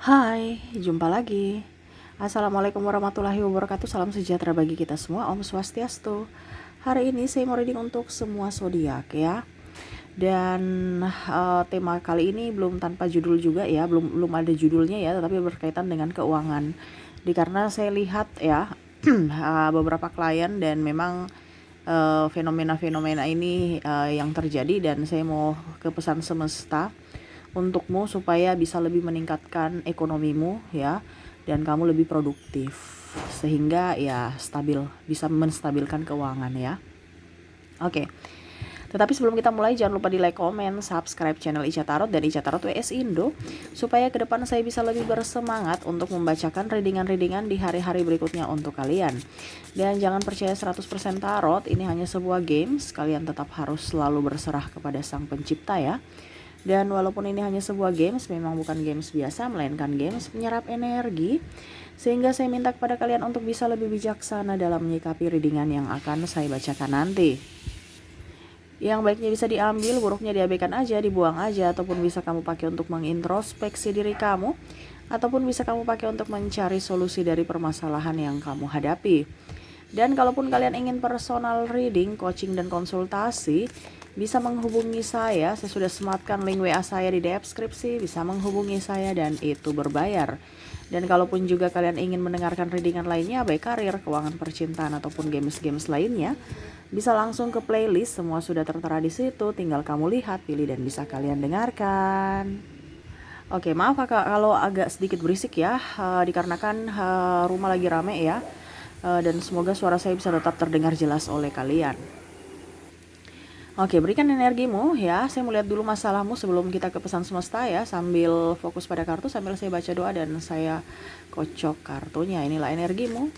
Hai, jumpa lagi. Assalamualaikum warahmatullahi wabarakatuh. Salam sejahtera bagi kita semua. Om Swastiastu. Hari ini saya mau reading untuk semua zodiak ya. Dan tema kali ini belum tanpa judul juga ya, belum ada judulnya ya, tetapi berkaitan dengan keuangan. Karena saya lihat ya beberapa klien dan memang fenomena-fenomena ini yang terjadi, dan saya mau ke pesan semesta untukmu supaya bisa lebih meningkatkan ekonomimu ya, dan kamu lebih produktif sehingga ya stabil, bisa menstabilkan keuangan ya. Oke. Tetapi sebelum kita mulai, jangan lupa di like, comment, subscribe channel Ica Tarot dan Ica Tarot WS Indo supaya ke depan saya bisa lebih bersemangat untuk membacakan readingan-readingan di hari-hari berikutnya untuk kalian. Dan jangan percaya 100% tarot, ini hanya sebuah games, kalian tetap harus selalu berserah kepada Sang Pencipta ya. Dan walaupun ini hanya sebuah games, memang bukan games biasa, melainkan games penyerap energi. Sehingga saya minta kepada kalian untuk bisa lebih bijaksana dalam menyikapi readingan yang akan saya bacakan nanti. Yang baiknya bisa diambil, buruknya diabaikan aja, dibuang aja, ataupun bisa kamu pakai untuk mengintrospeksi diri kamu, ataupun bisa kamu pakai untuk mencari solusi dari permasalahan yang kamu hadapi. Dan kalaupun kalian ingin personal reading, coaching, dan konsultasi, bisa menghubungi saya. Saya sudah sematkan link WA saya di deskripsi, bisa menghubungi saya dan itu berbayar. Dan kalaupun juga kalian ingin mendengarkan readingan lainnya, baik karir, keuangan, percintaan, ataupun games-games lainnya, bisa langsung ke playlist, semua sudah tertera di situ, tinggal kamu lihat, pilih, dan bisa kalian dengarkan. Oke, maaf kalau agak sedikit berisik ya, dikarenakan rumah lagi rame ya, dan semoga suara saya bisa tetap terdengar jelas oleh kalian. Oke, berikan energimu ya. Saya mau lihat dulu masalahmu sebelum kita ke pesan semesta ya, sambil fokus pada kartu, sambil saya baca doa dan saya kocok kartunya. Inilah energimu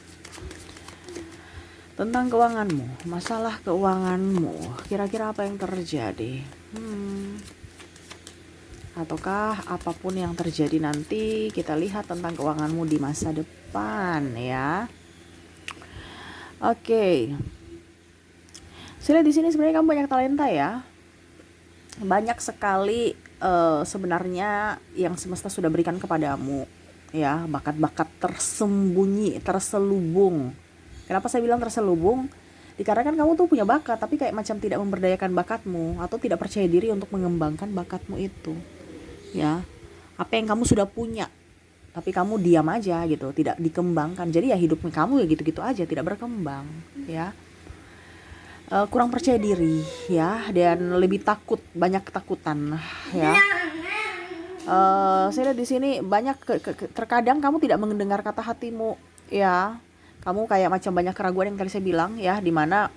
tentang keuanganmu, masalah keuanganmu. Kira-kira apa yang terjadi? Ataukah apapun yang terjadi nanti, kita lihat tentang keuanganmu di masa depan ya. Oke. Saya lihat di sini sebenarnya kamu banyak talenta ya. Banyak sekali sebenarnya yang semesta sudah berikan kepadamu ya, bakat-bakat tersembunyi, terselubung. Kenapa saya bilang terselubung? Dikarenakan kamu tuh punya bakat, tapi kayak macam tidak memberdayakan bakatmu atau tidak percaya diri untuk mengembangkan bakatmu itu. Ya. Apa yang kamu sudah punya, tapi kamu diam aja gitu, tidak dikembangkan. Jadi ya hidupnya kamu ya gitu-gitu aja, tidak berkembang, ya. Kurang percaya diri ya, dan lebih takut, banyak ketakutan ya. Saya lihat di sini banyak terkadang kamu tidak mendengar kata hatimu ya. Kamu kayak macam banyak keraguan yang tadi saya bilang ya, dimana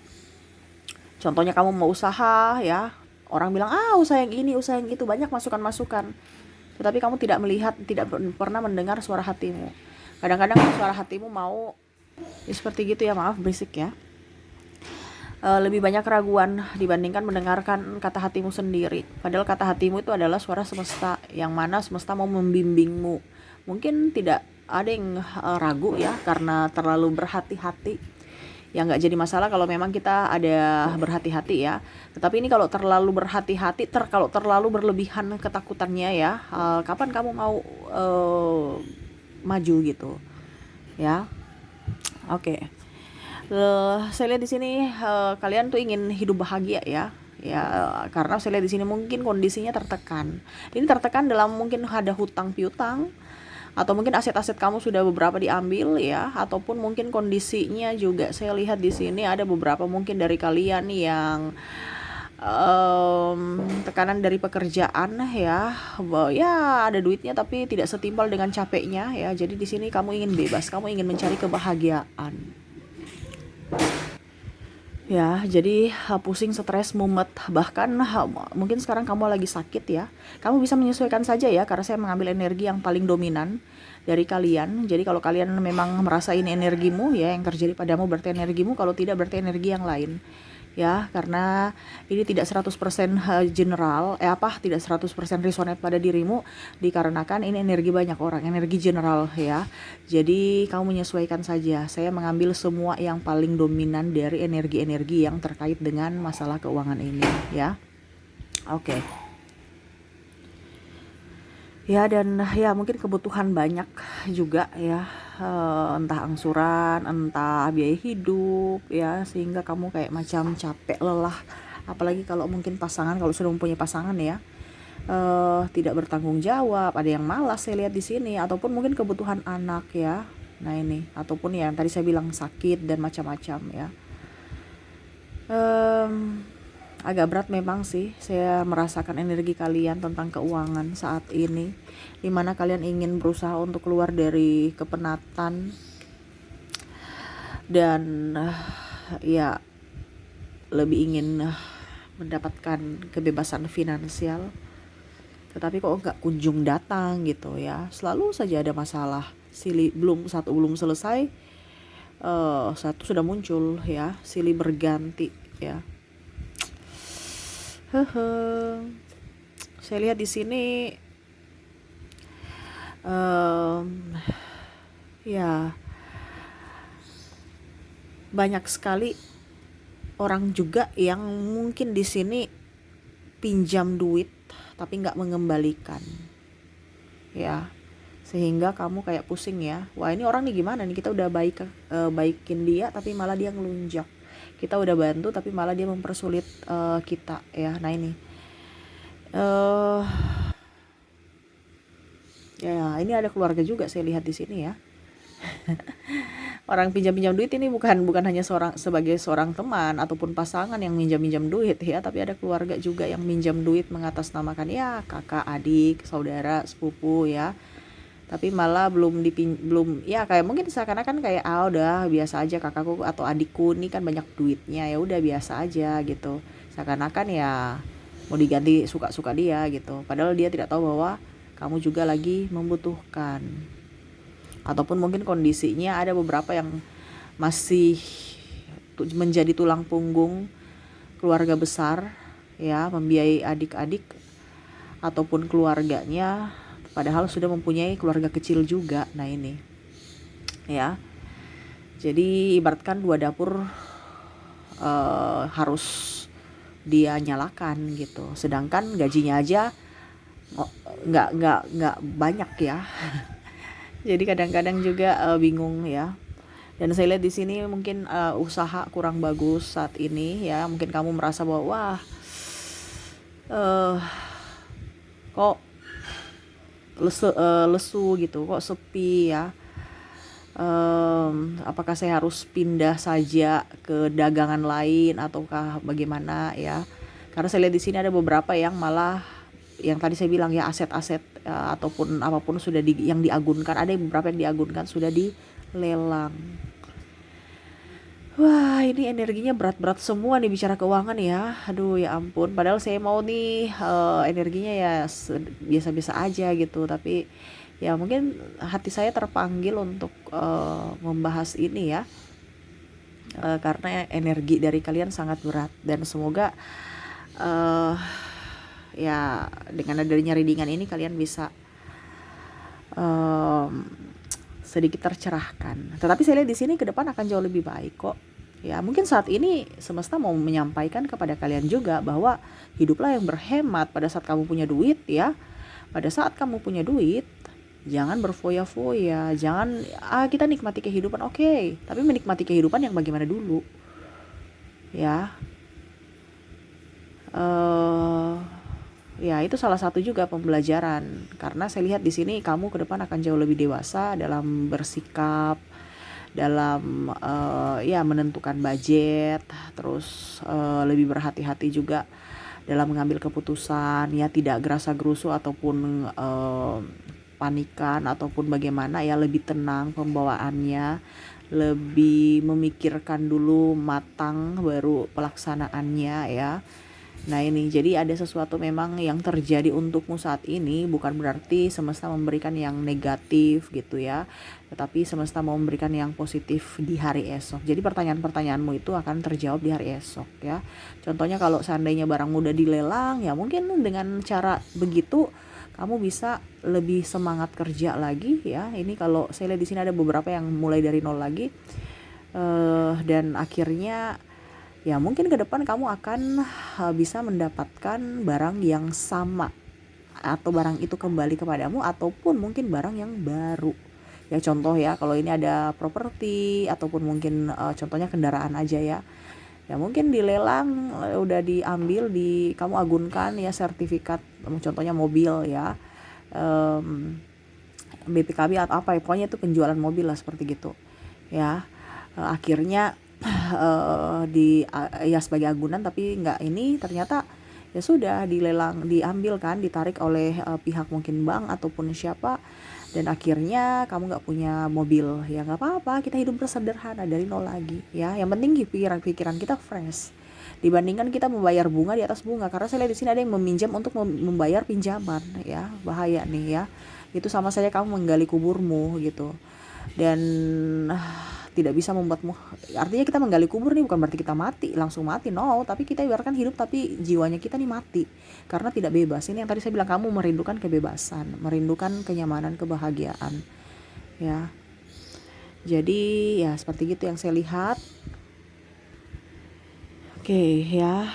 contohnya kamu mau usaha ya, orang bilang usaha yang ini, usaha yang itu, banyak masukan-masukan, tetapi kamu tidak melihat, tidak pernah mendengar suara hatimu. Kadang-kadang suara hatimu mau ya seperti gitu ya, maaf berisik ya. Lebih banyak keraguan dibandingkan mendengarkan kata hatimu sendiri. Padahal kata hatimu itu adalah suara semesta, yang mana semesta mau membimbingmu. Mungkin tidak ada yang ragu ya, karena terlalu berhati-hati. Ya nggak jadi masalah kalau memang kita ada berhati-hati ya. Tetapi ini kalau terlalu berhati-hati, kalau terlalu berlebihan ketakutannya ya, kapan kamu mau maju gitu ya. Oke. Saya lihat di sini kalian tuh ingin hidup bahagia ya. Ya, karena saya lihat di sini mungkin kondisinya tertekan. Ini tertekan dalam mungkin ada hutang piutang, atau mungkin aset-aset kamu sudah beberapa diambil ya, ataupun mungkin kondisinya juga saya lihat di sini ada beberapa mungkin dari kalian yang tekanan dari pekerjaan ya, ya ada duitnya tapi tidak setimpal dengan capeknya ya. Jadi di sini kamu ingin bebas, kamu ingin mencari kebahagiaan. Ya, jadi pusing, stres, mumet, bahkan mungkin sekarang kamu lagi sakit ya. Kamu bisa menyesuaikan saja ya, karena saya mengambil energi yang paling dominan dari kalian. Jadi kalau kalian memang merasa ini energimu ya, yang terjadi padamu berarti energimu, kalau tidak berarti energi yang lain. Ya, karena ini tidak 100% general, tidak 100% resonate pada dirimu, dikarenakan ini energi banyak orang, energi general ya. Jadi kamu menyesuaikan saja. Saya mengambil semua yang paling dominan dari energi-energi yang terkait dengan masalah keuangan ini ya. Oke. ya. Dan ya mungkin kebutuhan banyak juga ya, entah angsuran, entah biaya hidup ya, sehingga kamu kayak macam capek, lelah. Apalagi kalau mungkin pasangan, kalau sudah mempunyai pasangan ya, tidak bertanggung jawab, ada yang malas saya lihat di sini, ataupun mungkin kebutuhan anak ya. Nah ini, ataupun ya yang tadi saya bilang sakit dan macam-macam ya. Agak berat memang sih, saya merasakan energi kalian tentang keuangan saat ini, dimana kalian ingin berusaha untuk keluar dari kepenatan dan ya lebih ingin mendapatkan kebebasan finansial, tetapi kok nggak kunjung datang gitu ya. Selalu saja ada masalah, belum selesai, satu sudah muncul ya, silih berganti ya. Saya lihat di sini ya banyak sekali orang juga yang mungkin di sini pinjam duit tapi nggak mengembalikan ya, sehingga kamu kayak pusing ya. Wah ini orang nih gimana nih, kita udah baikin dia tapi malah dia ngelunjak, kita udah bantu tapi malah dia mempersulit kita ya. Nah ini ya ini ada keluarga juga saya lihat di sini ya. Orang pinjam-pinjam duit ini bukan hanya sebagai seorang teman ataupun pasangan yang minjam duit ya, tapi ada keluarga juga yang minjam duit mengatasnamakan ya kakak, adik, saudara, sepupu ya. Tapi malah belum ya, kayak mungkin seakan-akan kayak udah biasa aja, kakakku atau adikku ini kan banyak duitnya, ya udah biasa aja gitu. Seakan-akan ya mau diganti suka-suka dia gitu. Padahal dia tidak tahu bahwa kamu juga lagi membutuhkan. Ataupun mungkin kondisinya ada beberapa yang masih menjadi tulang punggung keluarga besar ya, membiayai adik-adik ataupun keluarganya, padahal sudah mempunyai keluarga kecil juga. Nah ini ya, jadi ibaratkan dua dapur harus dia nyalakan gitu, sedangkan gajinya aja nggak banyak ya. Jadi kadang-kadang juga bingung ya. Dan saya lihat di sini mungkin usaha kurang bagus saat ini ya. Mungkin kamu merasa bahwa wah kok lesu gitu, kok sepi ya. Apakah saya harus pindah saja ke dagangan lain ataukah bagaimana ya? Karena saya lihat di sini ada beberapa yang malah yang tadi saya bilang ya, aset-aset ataupun apapun sudah yang diagunkan, ada beberapa yang diagunkan sudah dilelang. Wah ini energinya berat-berat semua nih bicara keuangan ya. Aduh ya ampun, padahal saya mau nih energinya ya biasa-biasa aja gitu, tapi ya mungkin hati saya terpanggil untuk membahas ini ya, karena energi dari kalian sangat berat. Dan semoga ya dengan adanya readingan ini kalian bisa sedikit tercerahkan. Tetapi saya lihat di sini ke depan akan jauh lebih baik kok. Ya mungkin saat ini semesta mau menyampaikan kepada kalian juga bahwa hiduplah yang berhemat pada saat kamu punya duit ya. Pada saat kamu punya duit, jangan berfoya-foya, jangan kita nikmati kehidupan, oke, tapi menikmati kehidupan yang bagaimana dulu ya. Ya itu salah satu juga pembelajaran, karena saya lihat di sini kamu ke depan akan jauh lebih dewasa dalam bersikap, dalam ya menentukan budget, terus lebih berhati-hati juga dalam mengambil keputusan ya, tidak gerasa-gerusu ataupun panikan ataupun bagaimana ya, lebih tenang pembawaannya, lebih memikirkan dulu matang baru pelaksanaannya ya. Nah ini, jadi ada sesuatu memang yang terjadi untukmu saat ini, bukan berarti semesta memberikan yang negatif gitu ya, tetapi semesta mau memberikan yang positif di hari esok. Jadi pertanyaan-pertanyaanmu itu akan terjawab di hari esok ya. Contohnya kalau seandainya barangmu udah dilelang, ya mungkin dengan cara begitu kamu bisa lebih semangat kerja lagi ya. Ini kalau saya lihat di sini ada beberapa yang mulai dari nol lagi, dan akhirnya ya mungkin ke depan kamu akan bisa mendapatkan barang yang sama atau barang itu kembali kepadamu, ataupun mungkin barang yang baru. Ya contoh ya, kalau ini ada properti ataupun mungkin contohnya kendaraan aja ya. Ya mungkin dilelang, udah diambil, kamu agunkan ya sertifikat, contohnya mobil ya, BPKB atau apa ya, pokoknya itu penjualan mobil lah seperti gitu ya. Akhirnya ya sebagai agunan, tapi nggak, ini ternyata ya sudah dilelang, diambil kan, ditarik oleh pihak mungkin bank ataupun siapa, dan akhirnya kamu nggak punya mobil. Ya nggak apa-apa, kita hidup bersederhana dari nol lagi ya. Yang penting pikiran kita fresh, dibandingkan kita membayar bunga di atas bunga. Karena saya lihat di sini ada yang meminjam untuk membayar pinjaman ya, bahaya nih ya. Itu sama saja kamu menggali kuburmu gitu. Dan tidak bisa membuatmu, artinya kita menggali kubur nih bukan berarti kita mati, langsung mati, no, tapi kita ibaratkan hidup tapi jiwanya kita nih mati karena tidak bebas. Ini yang tadi saya bilang, kamu merindukan kebebasan, merindukan kenyamanan, kebahagiaan ya. Jadi ya seperti gitu yang saya lihat. Oke ya,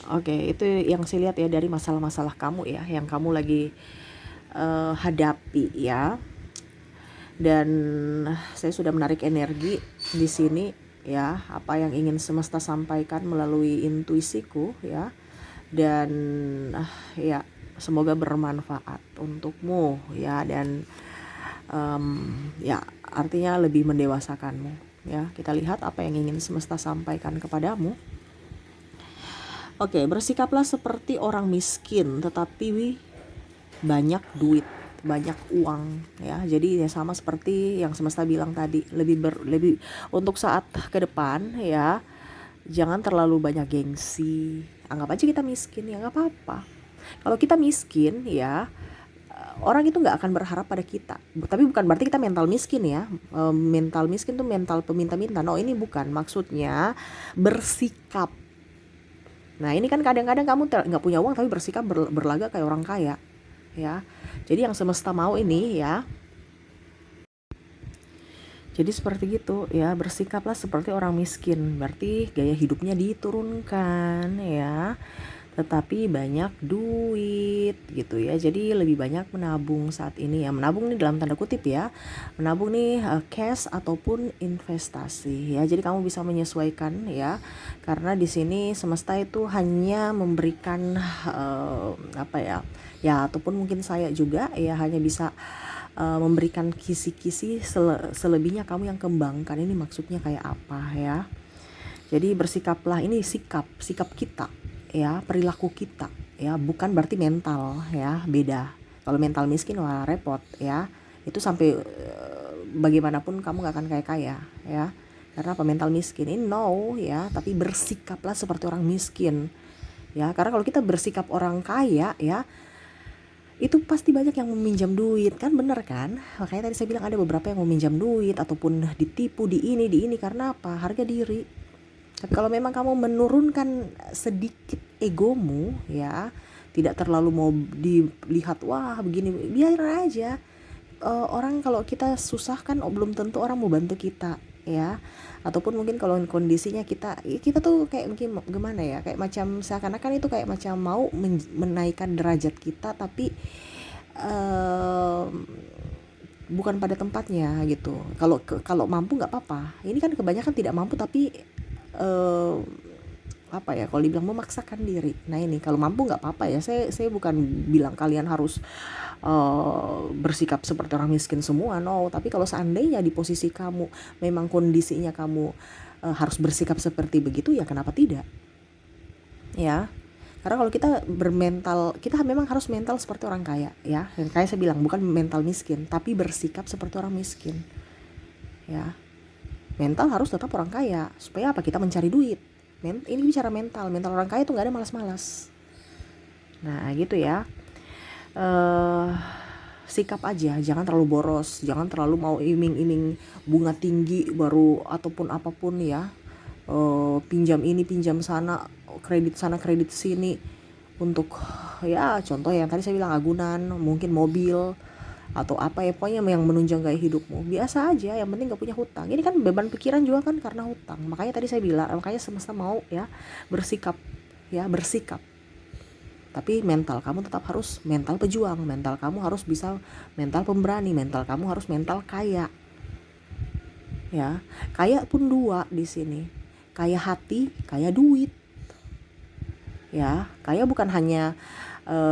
oke, itu yang saya lihat ya dari masalah-masalah kamu ya, yang kamu lagi hadapi ya. Dan saya sudah menarik energi di sini ya, apa yang ingin semesta sampaikan melalui intuisiku ya. Dan ya semoga bermanfaat untukmu ya, dan ya artinya lebih mendewasakanmu ya. Kita lihat apa yang ingin semesta sampaikan kepadamu. Oke, bersikaplah seperti orang miskin tetapi banyak duit, banyak uang ya. Jadi ya sama seperti yang semesta bilang tadi, lebih untuk saat ke depan ya, jangan terlalu banyak gengsi. Anggap aja kita miskin ya, nggak apa-apa. Kalau kita miskin ya, orang itu nggak akan berharap pada kita. Tapi bukan berarti kita mental miskin ya. Mental miskin tuh mental peminta-minta. No, ini bukan maksudnya. Bersikap. Nah ini kan kadang-kadang kamu nggak punya uang tapi bersikap berlagak kayak orang kaya ya. Jadi yang semesta mau ini ya, jadi seperti gitu ya, bersikaplah seperti orang miskin, berarti gaya hidupnya diturunkan ya, tetapi banyak duit gitu ya. Jadi lebih banyak menabung saat ini ya. Menabung nih dalam tanda kutip ya, menabung nih cash ataupun investasi ya. Jadi kamu bisa menyesuaikan ya, karena di sini semesta itu hanya memberikan apa ya, ya ataupun mungkin saya juga ya hanya bisa memberikan kisi-kisi, selebihnya kamu yang kembangkan. Ini maksudnya kayak apa ya. Jadi bersikaplah, ini sikap kita ya, perilaku kita ya, bukan berarti mental ya, beda. Kalau mental miskin wah repot ya, itu sampai bagaimanapun kamu gak akan kaya ya. Karena apa? Mental miskin ini no ya, tapi bersikaplah seperti orang miskin ya. Karena kalau kita bersikap orang kaya ya, itu pasti banyak yang meminjam duit kan, bener kan? Makanya tadi saya bilang ada beberapa yang meminjam duit ataupun ditipu di ini karena apa? Harga diri. Tapi kalau memang kamu menurunkan sedikit egomu ya, tidak terlalu mau dilihat wah begini, biar aja. Orang kalau kita susah kan belum tentu orang mau bantu kita ya. Ataupun mungkin kalau kondisinya kita tuh kayak mungkin gimana ya, kayak macam seakan-akan itu kayak macam mau menaikkan derajat kita, tapi bukan pada tempatnya gitu. Kalau mampu nggak apa-apa. Ini kan kebanyakan tidak mampu tapi apa ya, kalau dibilang memaksakan diri. Nah ini kalau mampu nggak apa-apa ya. Saya bukan bilang kalian harus bersikap seperti orang miskin semua, no. Tapi kalau seandainya di posisi kamu memang kondisinya kamu harus bersikap seperti begitu, ya kenapa tidak ya. Karena kalau kita bermental, kita memang harus mental seperti orang kaya ya. Dan kayak saya bilang, bukan mental miskin, tapi bersikap seperti orang miskin ya. Mental harus tetap orang kaya, supaya apa? Kita mencari duit. Ini bicara mental orang kaya tuh nggak ada malas-malas. Nah gitu ya. Sikap aja, jangan terlalu boros, jangan terlalu mau iming-iming bunga tinggi baru ataupun apapun ya. Pinjam ini pinjam sana, kredit sana kredit sini untuk ya contoh yang tadi saya bilang agunan, mungkin mobil atau apa ya, pokoknya yang menunjang gaya hidupmu. Biasa aja, yang penting gak punya hutang. Ini kan beban pikiran juga kan karena hutang. Makanya tadi saya bilang, makanya semesta mau ya bersikap ya, bersikap Tapi mental kamu tetap harus mental pejuang, mental kamu harus bisa mental pemberani, mental kamu harus mental kaya. Ya, kaya pun dua di sini. Kaya hati, kaya duit. Ya, kaya bukan hanya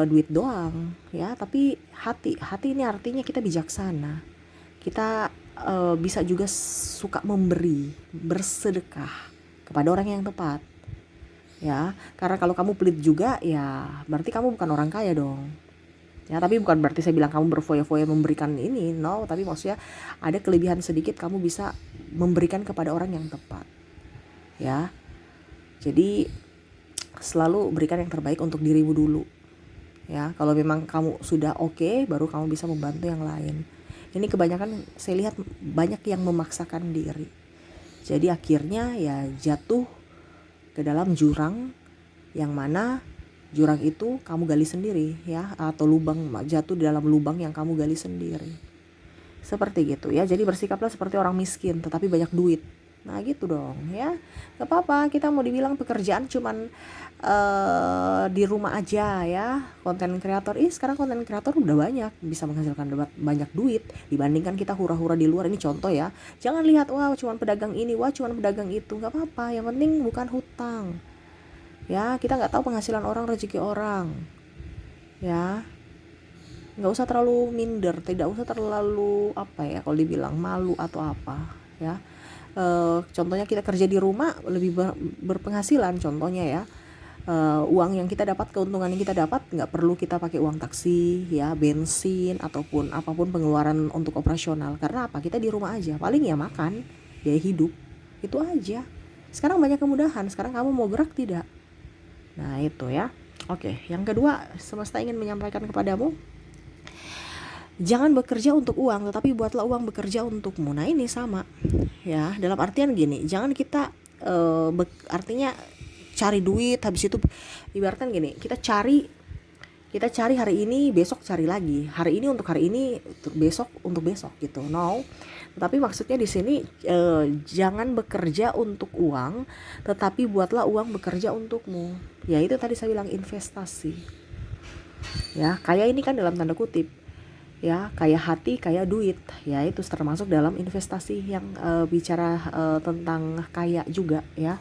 duit doang, ya, tapi hati. Hati ini artinya kita bijaksana. Kita bisa juga suka memberi, bersedekah kepada orang yang tepat. Ya, karena kalau kamu pelit juga, ya berarti kamu bukan orang kaya dong. Ya, tapi bukan berarti saya bilang kamu berfoya-foya memberikan ini, no, tapi maksudnya ada kelebihan sedikit kamu bisa memberikan kepada orang yang tepat. Ya, jadi selalu berikan yang terbaik untuk dirimu dulu. Ya, kalau memang kamu sudah oke, baru kamu bisa membantu yang lain. Ini kebanyakan saya lihat banyak yang memaksakan diri. Jadi akhirnya ya jatuh ke dalam jurang yang mana jurang itu kamu gali sendiri, ya, atau lubang, jatuh di dalam lubang yang kamu gali sendiri. Seperti gitu ya. Jadi bersikaplah seperti orang miskin tetapi banyak duit. Nah gitu dong ya. Gak apa-apa kita mau dibilang pekerjaan cuman di rumah aja ya. Konten kreator, sekarang konten kreator udah banyak, bisa menghasilkan banyak duit dibandingkan kita hura-hura di luar. Ini contoh ya. Jangan lihat wah cuman pedagang ini, wah cuman pedagang itu. Gak apa-apa, yang penting bukan hutang. Ya, kita nggak tahu penghasilan orang, rezeki orang. Ya, nggak usah terlalu minder, tidak usah terlalu apa ya kalau dibilang malu atau apa. Ya, contohnya kita kerja di rumah lebih berpenghasilan. Contohnya ya, uang yang kita dapat, keuntungan yang kita dapat nggak perlu kita pakai uang taksi, ya, bensin ataupun apapun pengeluaran untuk operasional. Karena apa? Kita di rumah aja. Paling ya makan, biaya hidup, itu aja. Sekarang banyak kemudahan. Sekarang kamu mau gerak tidak? Nah itu ya. Oke, yang kedua, semesta ingin menyampaikan kepadamu, jangan bekerja untuk uang, tetapi buatlah uang bekerja untukmu. Nah ini sama ya, dalam artian gini, jangan kita artinya cari duit, habis itu ibaratkan gini, kita cari hari ini, besok cari lagi, hari ini untuk hari ini, besok untuk besok gitu. No, tapi maksudnya di sini jangan bekerja untuk uang, tetapi buatlah uang bekerja untukmu. Ya itu tadi saya bilang investasi. Ya, kaya ini kan dalam tanda kutip. Ya, kaya hati, kaya duit. Ya itu termasuk dalam investasi yang bicara tentang kaya juga ya.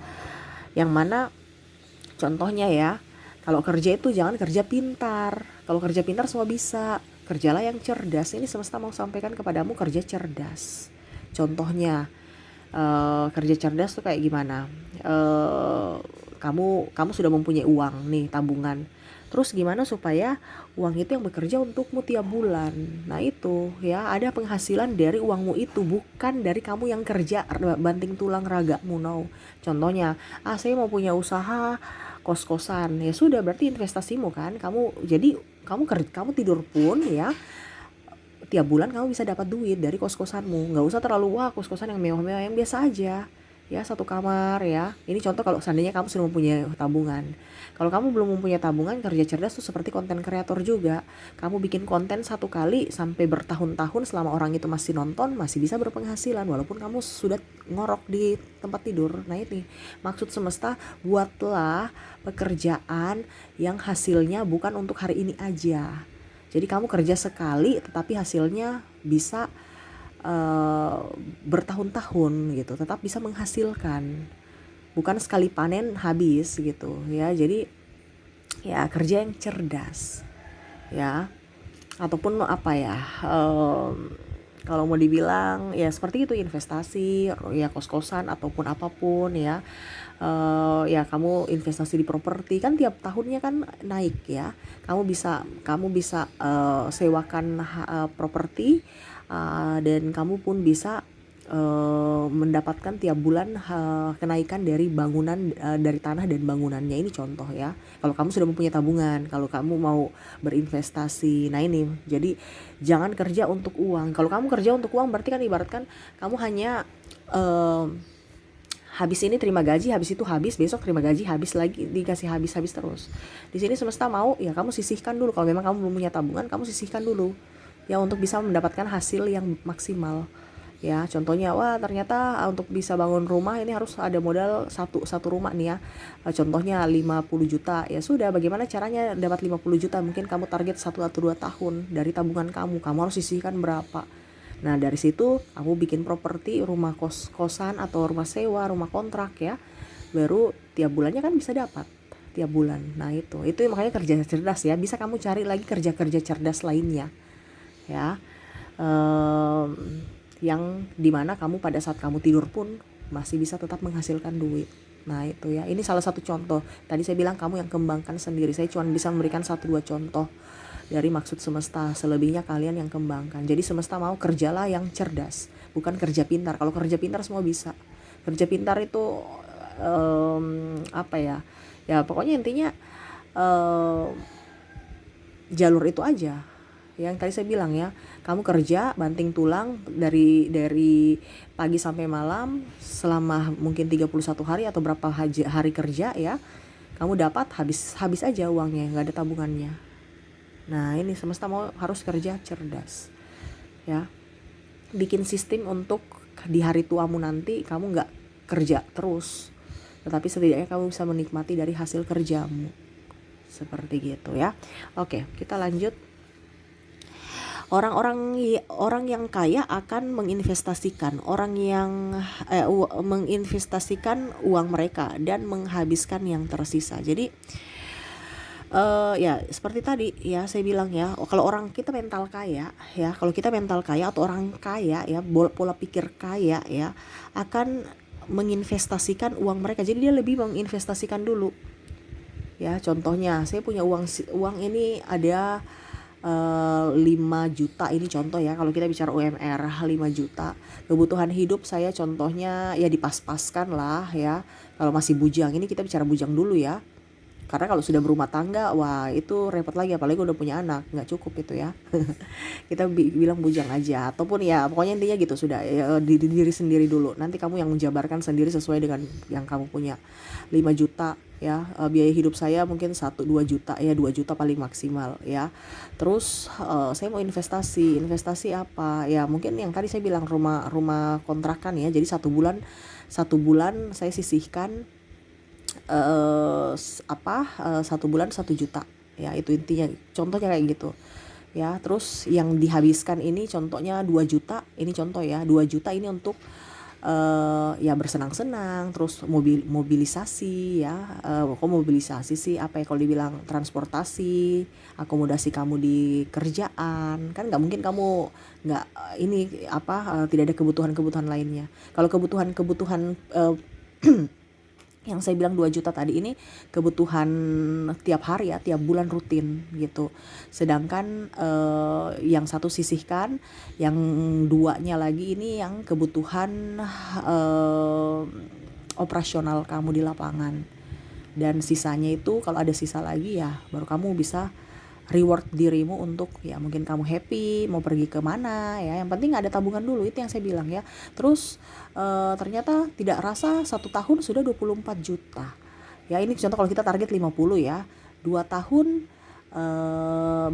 Yang mana contohnya ya, kalau kerja itu jangan kerja pintar. Kalau kerja pintar semua bisa. Kerjalah yang cerdas. Ini semesta mau sampaikan kepadamu kerja cerdas. Contohnya kerja cerdas tuh kayak gimana? Kamu sudah mempunyai uang nih, tabungan. Terus gimana supaya uang itu yang bekerja untukmu tiap bulan? Nah itu ya, ada penghasilan dari uangmu itu, bukan dari kamu yang kerja banting tulang ragamu. No. Contohnya, saya mau punya usaha kos-kosan. Ya sudah, berarti investasimu kan. Jadi kamu tidur pun ya, tiap bulan kamu bisa dapat duit dari kos-kosanmu. Nggak usah terlalu kos-kosan yang mewah-mewah, yang biasa aja. Ya, satu kamar ya. Ini contoh kalau seandainya kamu sudah mempunyai tabungan. Kalau kamu belum mempunyai tabungan, kerja cerdas tuh seperti konten kreator juga. Kamu bikin konten satu kali sampai bertahun-tahun, selama orang itu masih nonton, masih bisa berpenghasilan walaupun kamu sudah ngorok di tempat tidur. Nah ini maksud semesta, buatlah pekerjaan yang hasilnya bukan untuk hari ini aja. Jadi kamu kerja sekali tetapi hasilnya bisa bertahun-tahun gitu, tetap bisa menghasilkan, bukan sekali panen habis gitu ya. Jadi ya kerja yang cerdas ya, ataupun apa ya, kalau mau dibilang ya seperti itu, investasi ya, kos-kosan ataupun apapun ya. Ya kamu investasi di properti kan tiap tahunnya kan naik ya. Kamu bisa sewakan properti, dan kamu pun bisa mendapatkan tiap bulan kenaikan dari bangunan, dari tanah dan bangunannya. Ini contoh ya, kalau kamu sudah mempunyai tabungan, kalau kamu mau berinvestasi. Nah ini, jadi jangan kerja untuk uang. Kalau kamu kerja untuk uang berarti kan ibaratkan kamu hanya habis ini terima gaji, habis itu habis, besok terima gaji, habis lagi, dikasih habis terus. Di sini semesta mau ya kamu sisihkan dulu. Kalau memang kamu belum punya tabungan, kamu sisihkan dulu ya, untuk bisa mendapatkan hasil yang maksimal Ya, contohnya wah ternyata untuk bisa bangun rumah ini harus ada modal satu rumah nih ya. Contohnya 50 juta. Ya sudah, bagaimana caranya dapat 50 juta? Mungkin kamu target 1 atau 2 tahun dari tabungan kamu. Kamu harus sisihkan berapa? Nah, dari situ kamu bikin properti, rumah kos-kosan atau rumah sewa, rumah kontrak ya. Baru tiap bulannya kan bisa dapat tiap bulan. Nah, itu makanya kerja cerdas ya. Bisa kamu cari lagi kerja-kerja cerdas lainnya ya. Yang dimana kamu pada saat kamu tidur pun masih bisa tetap menghasilkan duit. Nah itu ya, ini salah satu contoh. Tadi saya bilang kamu yang kembangkan sendiri. Saya cuma bisa memberikan 1-2 contoh dari maksud semesta. Selebihnya kalian yang kembangkan. Jadi semesta mau kerjalah yang cerdas, bukan kerja pintar. Kalau kerja pintar semua bisa. Kerja pintar itu apa ya? Ya pokoknya intinya jalur itu aja. Yang tadi saya bilang ya, kamu kerja banting tulang dari pagi sampai malam selama mungkin 31 hari atau berapa hari kerja ya, kamu dapat habis aja uangnya, nggak ada tabungannya. Nah ini semesta mau harus kerja cerdas ya, bikin sistem untuk di hari tuamu nanti kamu nggak kerja terus, tetapi setidaknya kamu bisa menikmati dari hasil kerjamu, seperti gitu ya. Oke, kita lanjut. Orang yang kaya akan menginvestasikan menginvestasikan uang mereka dan menghabiskan yang tersisa. Jadi ya seperti tadi ya saya bilang ya, kalau orang kita mental kaya ya, kalau kita mental kaya atau orang kaya ya, pola pikir kaya ya, akan menginvestasikan uang mereka. Jadi dia lebih menginvestasikan dulu ya. Contohnya saya punya uang ini ada 5 juta, ini contoh ya, kalau kita bicara UMR 5 juta. Kebutuhan hidup saya contohnya ya dipas-paskan lah ya. Kalau masih bujang, ini kita bicara bujang dulu ya. Karena kalau sudah berumah tangga, wah itu repot lagi, apalagi udah punya anak, nggak cukup itu ya. Kita bilang bujang aja, ataupun ya pokoknya intinya gitu, sudah ya, diri sendiri dulu. Nanti kamu yang menjabarkan sendiri sesuai dengan yang kamu punya. 5 juta ya, biaya hidup saya mungkin 1-2 juta ya, 2 juta paling maksimal ya. Terus saya mau investasi apa ya, mungkin yang tadi saya bilang rumah kontrakan ya. Jadi satu bulan saya sisihkan 1 bulan 1 juta ya, itu intinya, contohnya kayak gitu ya. Terus yang dihabiskan ini contohnya 2 juta, ini contoh ya, 2 juta ini untuk ya bersenang-senang, terus mobilisasi ya. Kok mobilisasi sih, apa ya, kalau dibilang transportasi, akomodasi kamu di kerjaan, kan nggak mungkin kamu nggak ini tidak ada kebutuhan lainnya. Kalau kebutuhan yang saya bilang 2 juta tadi ini kebutuhan tiap hari ya, tiap bulan rutin gitu. Sedangkan yang satu sisihkan, yang 2-nya lagi ini yang kebutuhan operasional kamu di lapangan. Dan sisanya itu kalau ada sisa lagi ya baru kamu bisa reward dirimu untuk ya mungkin kamu happy mau pergi kemana ya, yang penting ada tabungan dulu, itu yang saya bilang ya. Terus ternyata tidak rasa 1 tahun sudah 24 juta ya. Ini contoh kalau kita target 50 ya, 2 tahun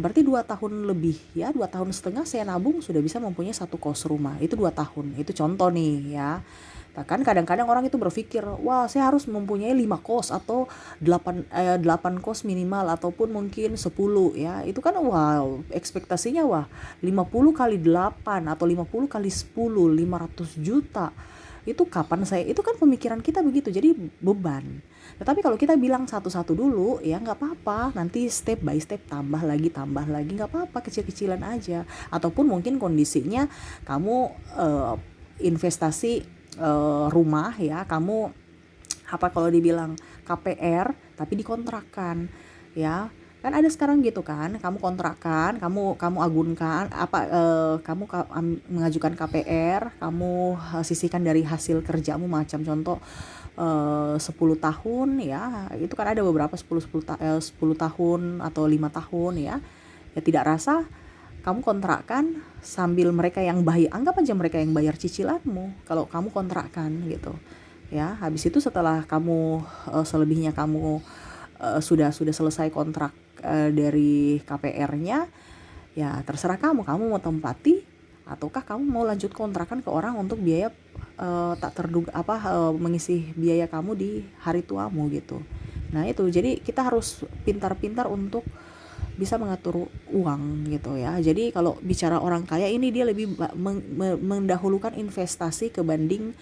berarti 2 tahun lebih ya, 2 tahun setengah saya nabung sudah bisa mempunyai 1 kos rumah, itu 2 tahun, itu contoh nih ya. Bahkan kadang-kadang orang itu berpikir, wah saya harus mempunyai 5 kos atau 8 kos minimal, ataupun mungkin 10 ya. Itu kan wow, ekspektasinya wah 50 kali 8 atau 50 kali 10, 500 juta. Itu kapan itu kan pemikiran kita begitu, jadi beban. Tetapi kalau kita bilang satu-satu dulu ya nggak apa-apa, nanti step by step tambah lagi nggak apa-apa, kecil-kecilan aja. Ataupun mungkin kondisinya kamu investasi rumah ya, kamu kalau dibilang KPR tapi dikontrakan ya, kan ada sekarang gitu kan, kamu kontrakan, kamu agunkan kamu mengajukan KPR, kamu sisihkan dari hasil kerjamu, macam contoh 10 tahun ya, itu kan ada beberapa 10 tahun atau 5 tahun ya. Ya tidak rasa kamu kontrakkan sambil mereka yang anggap aja mereka yang bayar cicilanmu kalau kamu kontrakkan gitu ya. Habis itu setelah kamu selebihnya kamu sudah selesai kontrak dari KPR-nya ya, terserah kamu mau tempati Ataukah kamu mau lanjut kontrakan ke orang untuk biaya tak terduga mengisi biaya kamu di hari tuamu gitu. Nah itu, jadi kita harus pintar-pintar untuk bisa mengatur uang gitu ya. Jadi kalau bicara orang kaya ini, dia lebih mendahulukan investasi kebanding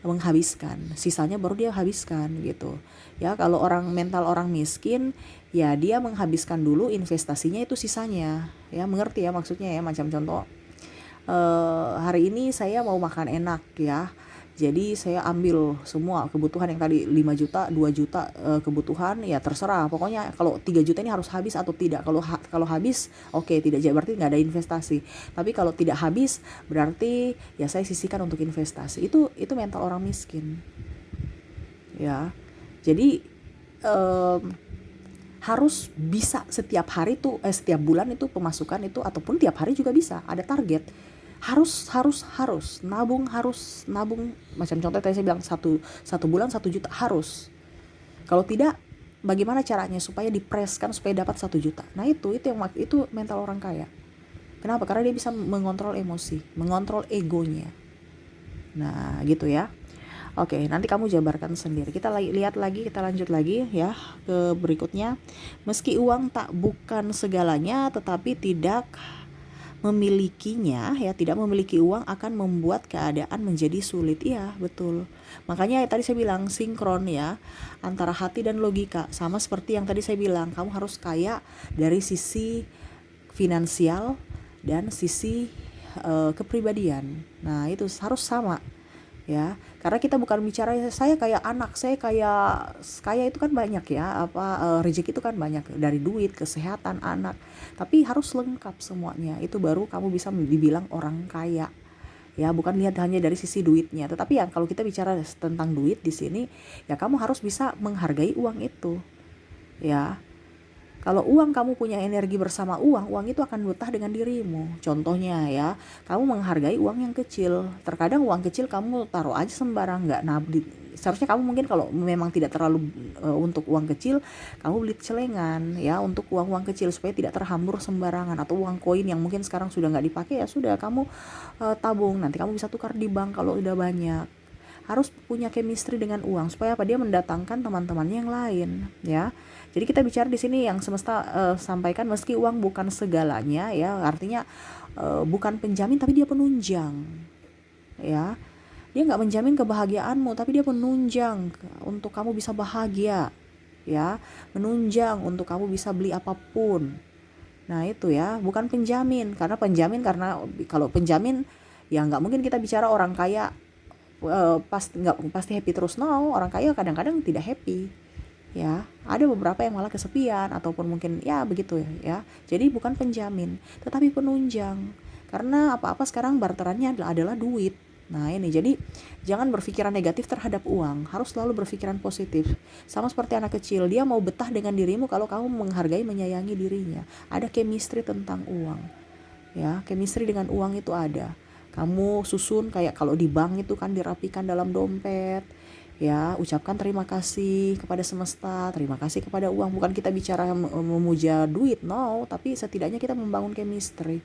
menghabiskan, sisanya baru dia habiskan gitu ya. Kalau mental orang miskin ya, dia menghabiskan dulu, investasinya itu sisanya ya. Mengerti ya maksudnya ya? Macam contoh, hari ini saya mau makan enak ya, jadi saya ambil semua kebutuhan yang tadi 5 juta, 2 juta kebutuhan, ya terserah. Pokoknya kalau 3 juta ini harus habis atau tidak. Kalau habis, oke, tidak, berarti nggak ada investasi. Tapi kalau tidak habis, berarti ya saya sisihkan untuk investasi. Itu mental orang miskin. Ya. Jadi harus bisa setiap hari tuh setiap bulan itu pemasukan itu, ataupun tiap hari juga bisa ada target. Harus nabung, macam contoh tadi saya bilang satu bulan 1 juta harus. Kalau tidak, bagaimana caranya supaya dipreskan supaya dapat 1 juta? Nah itu mental orang kaya. Kenapa? Karena dia bisa mengontrol emosi, mengontrol egonya. Nah gitu ya. Oke, nanti kamu jabarkan sendiri. Kita lanjut lagi ya ke berikutnya. Meski uang bukan segalanya, tetapi tidak memiliki uang akan membuat keadaan menjadi sulit. Iya, betul. Makanya tadi saya bilang sinkron ya, antara hati dan logika. Sama seperti yang tadi saya bilang, kamu harus kaya dari sisi finansial dan sisi kepribadian. Nah, itu harus sama. Ya, karena kita bukan bicara saya kayak anak, saya kaya itu kan banyak ya, rezeki itu kan banyak, dari duit, kesehatan, anak, tapi harus lengkap semuanya, itu baru kamu bisa dibilang orang kaya ya. Bukan lihat hanya dari sisi duitnya, tetapi ya kalau kita bicara tentang duit di sini ya, kamu harus bisa menghargai uang itu ya. Kalau kamu punya energi bersama uang itu akan betah dengan dirimu. Contohnya ya, kamu menghargai uang yang kecil. Terkadang uang kecil kamu taruh aja sembarang, nggak seharusnya kamu mungkin kalau memang tidak terlalu untuk uang kecil, kamu beli celengan ya untuk uang kecil supaya tidak terhambur sembarangan. Atau uang koin yang mungkin sekarang sudah nggak dipakai, ya sudah kamu tabung, nanti kamu bisa tukar di bank kalau udah banyak. Harus punya chemistry dengan uang supaya dia mendatangkan teman-temannya yang lain ya. Jadi kita bicara di sini yang semesta sampaikan, meski uang bukan segalanya ya, artinya bukan penjamin tapi dia penunjang ya. Dia nggak menjamin kebahagiaanmu, tapi dia penunjang untuk kamu bisa bahagia ya, menunjang untuk kamu bisa beli apapun. Nah itu ya, bukan penjamin. Karena kalau penjamin ya nggak mungkin kita bicara orang kaya pasti happy terus. No, orang kaya kadang-kadang tidak happy ya. Ada beberapa yang malah kesepian ataupun mungkin ya begitu ya. Jadi bukan penjamin tetapi penunjang, karena apa-apa sekarang barterannya adalah duit. Nah ini, jadi jangan berpikiran negatif terhadap uang, harus selalu berpikiran positif. Sama seperti anak kecil, dia mau betah dengan dirimu kalau kamu menghargai, menyayangi dirinya. Ada chemistry tentang uang ya, chemistry dengan uang itu ada. Kamu susun kayak kalau di bank itu kan dirapikan dalam dompet ya. Ucapkan terima kasih kepada semesta, terima kasih kepada uang. Bukan kita bicara memuja duit, no, tapi setidaknya kita membangun chemistry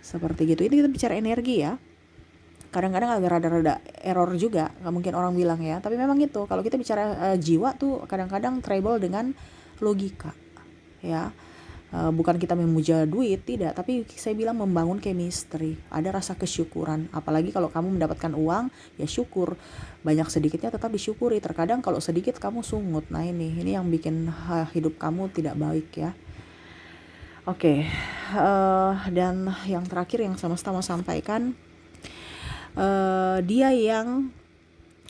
seperti gitu. Itu kita bicara energi ya. Kadang-kadang agak rada-rada error juga, gak mungkin orang bilang ya, tapi memang itu kalau kita bicara jiwa tuh kadang-kadang trouble dengan logika ya. Bukan kita memuja duit, tidak, tapi saya bilang membangun chemistry, ada rasa kesyukuran. Apalagi kalau kamu mendapatkan uang, ya syukur, banyak sedikitnya tetap disyukuri. Terkadang kalau sedikit kamu sungut. Nah ini yang bikin hidup kamu tidak baik ya. Oke, dan yang terakhir yang sama-sama sampaikan, dia yang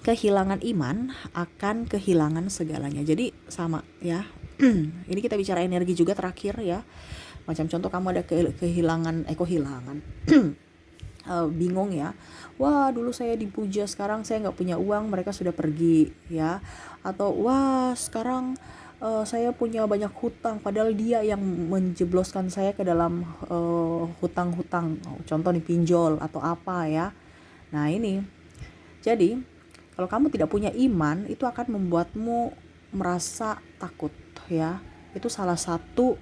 kehilangan iman akan kehilangan segalanya. Jadi sama ya. Ini kita bicara energi juga terakhir ya. Macam contoh, kamu ada kehilangan bingung ya. Wah, dulu saya dipuja, sekarang saya nggak punya uang, mereka sudah pergi ya. Atau wah, sekarang saya punya banyak hutang, padahal dia yang menjebloskan saya ke dalam hutang-hutang. Contoh nih, pinjol atau apa ya. Nah ini, jadi kalau kamu tidak punya iman, itu akan membuatmu merasa takut ya. Itu salah satu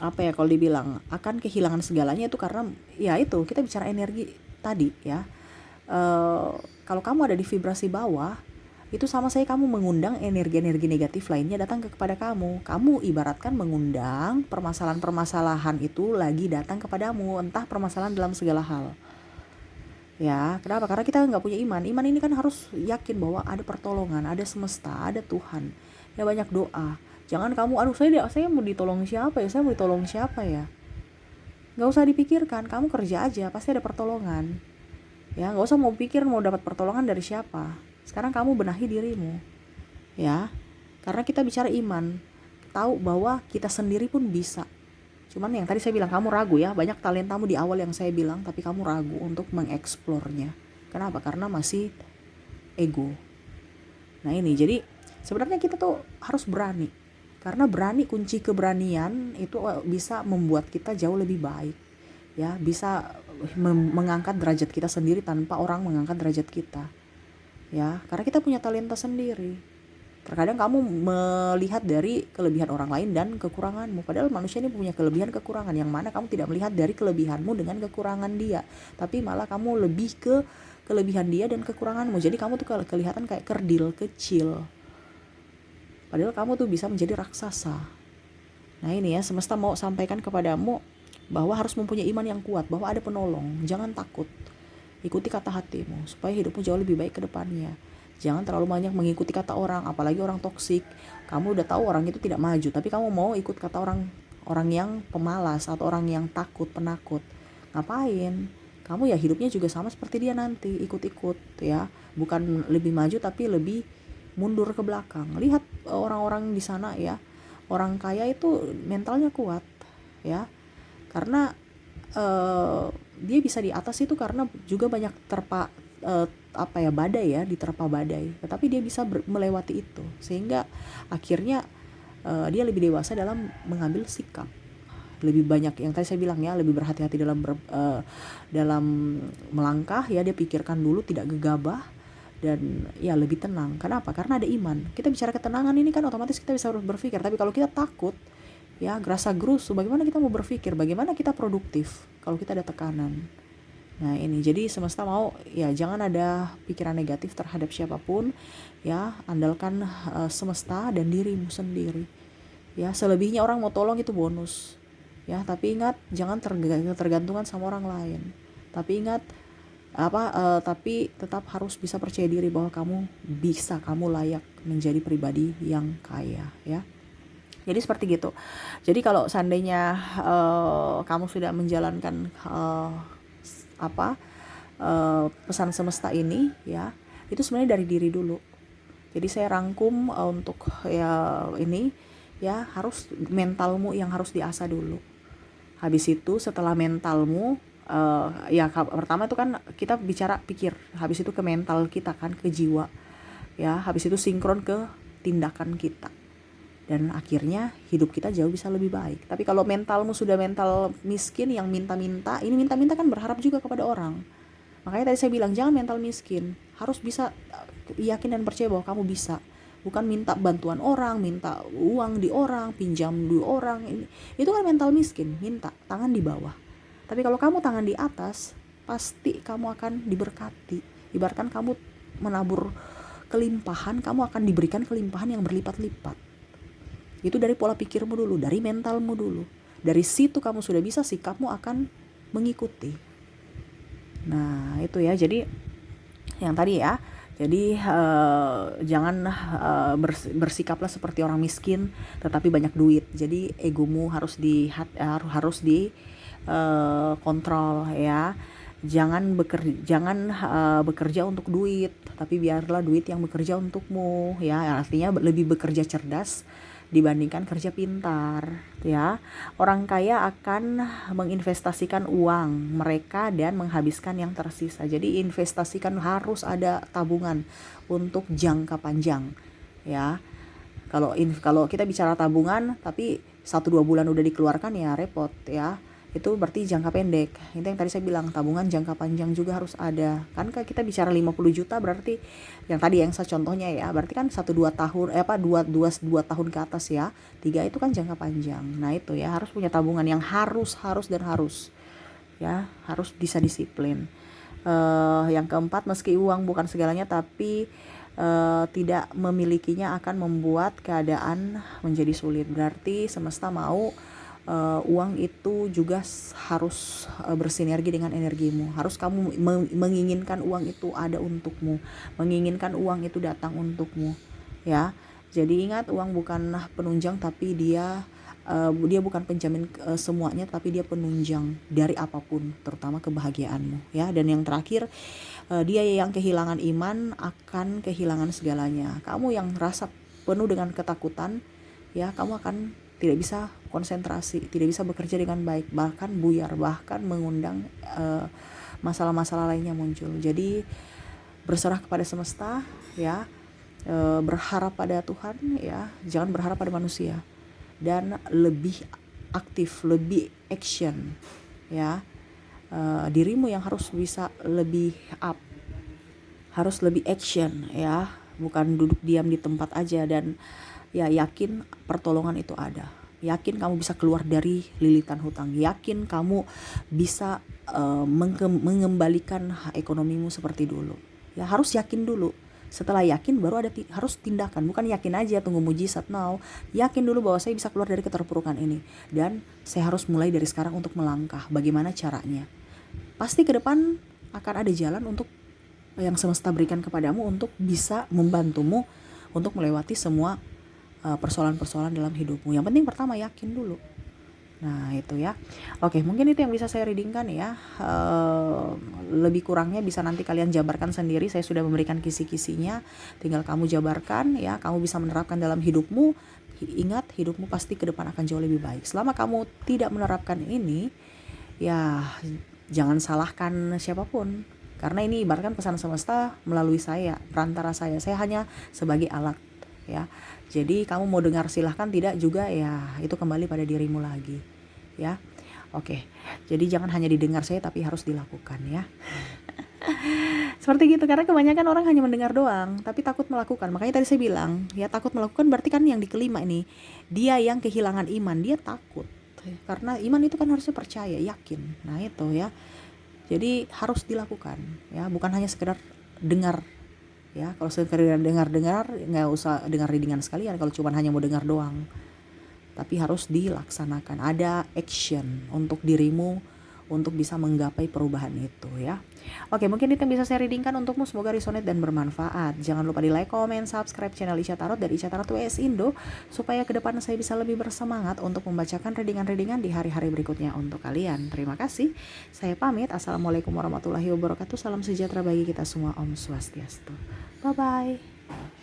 apa ya, kalau dibilang akan kehilangan segalanya itu karena ya itu kita bicara energi tadi ya. Kalau kamu ada di vibrasi bawah, itu sama saya kamu mengundang energi-energi negatif lainnya datang kepada kamu. Kamu ibaratkan mengundang permasalahan-permasalahan itu lagi datang kepadamu, entah permasalahan dalam segala hal. Ya, kenapa? Karena kita nggak punya iman. Iman ini kan harus yakin bahwa ada pertolongan, ada semesta, ada Tuhan. Ya banyak doa. Jangan kamu, aduh saya mau ditolong siapa ya? Saya mau ditolong siapa ya? Nggak usah dipikirkan, kamu kerja aja, pasti ada pertolongan. Ya, nggak usah mau pikir mau dapat pertolongan dari siapa. Sekarang kamu benahi dirimu. Ya, karena kita bicara iman, tahu bahwa kita sendiri pun bisa. Cuman yang tadi saya bilang, kamu ragu ya, banyak talentamu di awal yang saya bilang, tapi kamu ragu untuk mengeksplornya. Kenapa? Karena masih ego. Nah ini, jadi sebenarnya kita tuh harus berani. Karena berani, kunci keberanian itu bisa membuat kita jauh lebih baik. Ya, bisa mengangkat derajat kita sendiri tanpa orang mengangkat derajat kita. Ya, karena kita punya talenta sendiri. Terkadang kamu melihat dari kelebihan orang lain dan kekuranganmu. Padahal manusia ini punya kelebihan kekurangan. Yang mana kamu tidak melihat dari kelebihanmu dengan kekurangan dia. Tapi malah kamu lebih ke kelebihan dia dan kekuranganmu. Jadi kamu tuh kelihatan kayak kerdil, kecil. Padahal kamu tuh bisa menjadi raksasa. Nah ini ya, semesta mau sampaikan kepadamu bahwa harus mempunyai iman yang kuat. Bahwa ada penolong. Jangan takut. Ikuti kata hatimu. Supaya hidupmu jauh lebih baik ke depannya. Jangan terlalu banyak mengikuti kata orang, apalagi orang toksik. Kamu udah tahu orang itu tidak maju, tapi kamu mau ikut kata orang yang pemalas atau orang yang takut, penakut. Ngapain? Kamu ya hidupnya juga sama seperti dia nanti, ikut-ikut ya. Bukan lebih maju tapi lebih mundur ke belakang. Lihat orang-orang di sana ya. Orang kaya itu mentalnya kuat ya. Karena dia bisa di atas itu karena juga banyak badai ya, diterpa badai, tetapi dia bisa melewati itu sehingga akhirnya dia lebih dewasa dalam mengambil sikap, lebih banyak yang tadi saya bilang ya, lebih berhati-hati dalam melangkah ya, dia pikirkan dulu, tidak gegabah dan ya lebih tenang. Kenapa? Karena ada iman. Kita bicara ketenangan ini kan otomatis kita bisa berpikir, tapi kalau kita takut ya, gerasa gerusu, bagaimana kita mau berpikir, bagaimana kita produktif kalau kita ada tekanan. Nah ini, jadi semesta mau ya jangan ada pikiran negatif terhadap siapapun ya, andalkan semesta dan dirimu sendiri ya. Selebihnya orang mau tolong itu bonus ya, tapi ingat jangan tergantungan sama orang lain. Tapi ingat tapi tetap harus bisa percaya diri bahwa kamu bisa, kamu layak menjadi pribadi yang kaya ya. Jadi seperti gitu. Jadi kalau seandainya kamu sudah menjalankan pesan semesta ini ya, itu sebenarnya dari diri dulu. Jadi saya rangkum untuk ya ini ya, harus mentalmu yang harus diasah dulu. Habis itu setelah mentalmu ya pertama itu kan kita bicara pikir, habis itu ke mental kita kan, ke jiwa ya, habis itu sinkron ke tindakan kita. Dan akhirnya hidup kita jauh bisa lebih baik. Tapi kalau mentalmu sudah mental miskin yang minta-minta, ini minta-minta kan berharap juga kepada orang. Makanya tadi saya bilang jangan mental miskin, harus bisa yakin dan percaya bahwa kamu bisa. Bukan minta bantuan orang, minta uang di orang, pinjam di orang. Itu kan mental miskin, minta tangan di bawah. Tapi kalau kamu tangan di atas, pasti kamu akan diberkati. Ibaratkan kamu menabur kelimpahan, kamu akan diberikan kelimpahan yang berlipat-lipat. Itu dari pola pikirmu dulu, dari mentalmu dulu. Dari situ kamu sudah bisa, sikapmu akan mengikuti. Nah itu ya, jadi yang tadi ya, jadi jangan bersikaplah seperti orang miskin tetapi banyak duit. Jadi egomu harus di kontrol ya. Jangan bekerja untuk duit, tapi biarlah duit yang bekerja untukmu ya. Artinya lebih bekerja cerdas dibandingkan kerja pintar ya. Orang kaya akan menginvestasikan uang mereka dan menghabiskan yang tersisa. Jadi investasikan, harus ada tabungan untuk jangka panjang ya. Kalau kita bicara tabungan tapi 1-2 bulan udah dikeluarkan ya repot ya. Itu berarti jangka pendek. Itu yang tadi saya bilang, tabungan jangka panjang juga harus ada. Kan kita bicara 50 juta berarti yang tadi yang saya contohnya ya, berarti kan 1-2 tahun 2 tahun ke atas ya. 3 itu kan jangka panjang. Nah, itu ya harus punya tabungan yang harus ya, harus bisa disiplin. Yang keempat, meski uang bukan segalanya, tapi tidak memilikinya akan membuat keadaan menjadi sulit. Berarti semesta mau uang itu juga harus bersinergi dengan energimu. Harus kamu menginginkan uang itu ada untukmu, menginginkan uang itu datang untukmu, ya. Jadi ingat, uang bukanlah penunjang, tapi dia bukan penjamin semuanya, tapi dia penunjang dari apapun, terutama kebahagiaanmu, ya. Dan yang terakhir, dia yang kehilangan iman akan kehilangan segalanya. Kamu yang rasa penuh dengan ketakutan, ya, kamu akan tidak bisa konsentrasi, tidak bisa bekerja dengan baik, bahkan buyar, bahkan mengundang masalah-masalah lainnya muncul. Jadi berserah kepada semesta, ya, berharap pada Tuhan, ya, jangan berharap pada manusia, dan lebih aktif, lebih action, ya. Dirimu yang harus bisa lebih up, harus lebih action, ya, bukan duduk diam di tempat aja. Dan ya, yakin pertolongan itu ada, yakin kamu bisa keluar dari lilitan hutang, yakin kamu bisa mengembalikan ekonomimu seperti dulu, ya. Harus yakin dulu. Setelah yakin baru ada harus tindakan. Bukan yakin aja tunggu mujizat, no. Yakin dulu bahwa saya bisa keluar dari keterpurukan ini, dan saya harus mulai dari sekarang untuk melangkah. Bagaimana caranya? Pasti ke depan akan ada jalan untuk yang semesta berikan kepadamu untuk bisa membantumu untuk melewati semua persoalan-persoalan dalam hidupmu. Yang penting pertama yakin dulu. Nah, itu ya. Oke, mungkin itu yang bisa saya readingkan ya. Lebih kurangnya bisa nanti kalian jabarkan sendiri. Saya sudah memberikan kisi-kisinya, tinggal kamu jabarkan ya. Kamu bisa menerapkan dalam hidupmu. Ingat, hidupmu pasti ke depan akan jauh lebih baik. Selama kamu tidak menerapkan ini, ya jangan salahkan siapapun, karena ini ibaratkan pesan semesta melalui saya, perantara saya hanya sebagai alat, ya. Jadi kamu mau dengar silahkan, tidak juga, ya itu kembali pada dirimu lagi, ya. Oke, jadi jangan hanya didengar saya, tapi harus dilakukan, ya. Seperti gitu, karena kebanyakan orang hanya mendengar doang tapi takut melakukan. Makanya tadi saya bilang, ya, takut melakukan berarti kan yang di kelima ini, dia yang kehilangan iman, dia takut. Karena iman itu kan harusnya percaya, yakin. Nah, itu ya. Jadi harus dilakukan, ya, bukan hanya sekedar dengar, ya. Kalau sekedar dengar nggak usah dengar readingan sekalian kalau cuma hanya mau dengar doang, tapi harus dilaksanakan, ada action untuk dirimu untuk bisa menggapai perubahan itu, ya. Oke, mungkin itu yang bisa saya readingkan untukmu. Semoga resonate dan bermanfaat. Jangan lupa di like, comment, subscribe channel Ica Tarot dari Ica Tarot WS Indo, supaya ke depan saya bisa lebih bersemangat untuk membacakan readingan-readingan di hari-hari berikutnya untuk kalian. Terima kasih. Saya pamit. Assalamualaikum warahmatullahi wabarakatuh. Salam sejahtera bagi kita semua. Om Swastiastu. Bye-bye.